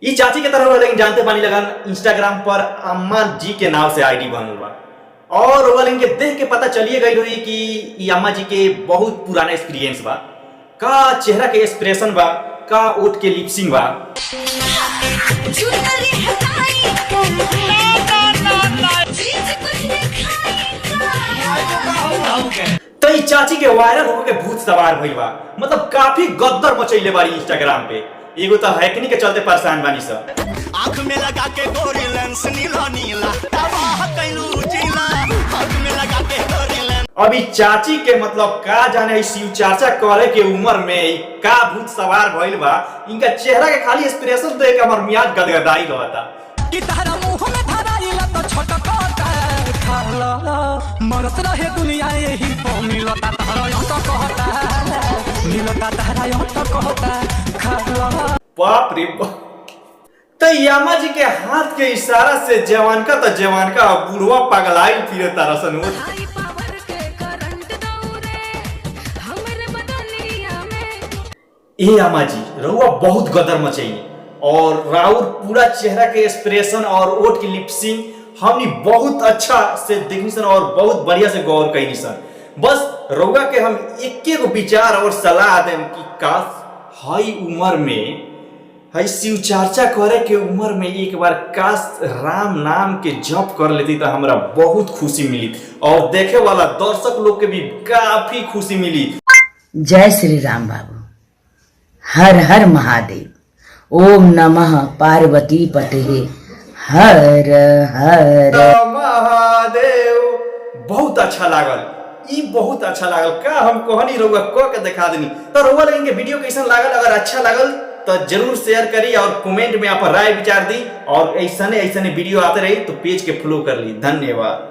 ये चाची के तरह होला, लेकिन जानते पानी लगा इंस्टाग्राम पर अम्मा जी के नाम से आईडी बनल बा। और वो इनके देख के पता चलिए गई हुई कि ये अम्मा जी के बहुत पुराना एक्सपीरियंस बा, का चेहरा के एक्सप्रेशन बा, का ओठ के लिपसिंग बा। तो ये चाची के वायरल होके भूत सवार भइल बा, मतलब काफी गद्दर मचैले बारी इंस्टाग्राम पे। एगो तो हैकनी के चलते परेशान बानी सब। आंख में लगा के गोरी लेंस नीला नीला तबाह कैलू जिला, आंख में लगा के गोरी लेंस। अभी चाची के मतलब का जाने शिव चर्चा करे के उम्र में का भूत सवार भइल बा। इनका चेहरा के खाली एक्सप्रेशन देख के हमर मियाज गदगदाई रहता। कि तारा मुंह में धराइला तो छटकता खाला मरत रहे दुनिया यही तो मिलता तारा यो तो कहता, मिलता तारा यो तो कहता खाला। बाप रे बाप। तो यामा जी के हाथ के इशारा से जवान का बुढ़वा पगलाइल फिरे तरसन। ए यामा जी रउआ बहुत गदर मचैनी, और राउर पूरा चेहरा के एक्सप्रेशन और ओठ की लिपसिंग हमनी बहुत अच्छा से देखनी सन और बहुत बढ़िया से गौर कैनी सन। बस रउआ के हम एक विचार और सलाह देम कि काश हाई उम्र में, हाई शिव चर्चा करे के उम्र में एक बार काश राम नाम के जप कर लेती तो हमरा बहुत खुशी मिली और देखे वाला दर्शक लोग के भी काफी खुशी मिली। जय श्री राम बाबू। हर हर महादेव। ओम नमः पार्वती पते। हर हर महादेव। बहुत अच्छा लागल, ई बहुत अच्छा लागल। का हम कहनी रउआ क के दिखा देनी। तो रउआ लोगन के वीडियो कैसन लागल? अगर अच्छा लागल तो जरूर शेयर करी और कमेंट में आप राय विचार दी, और ऐसने वीडियो आते रही तो पेज के फॉलो कर ली। धन्यवाद।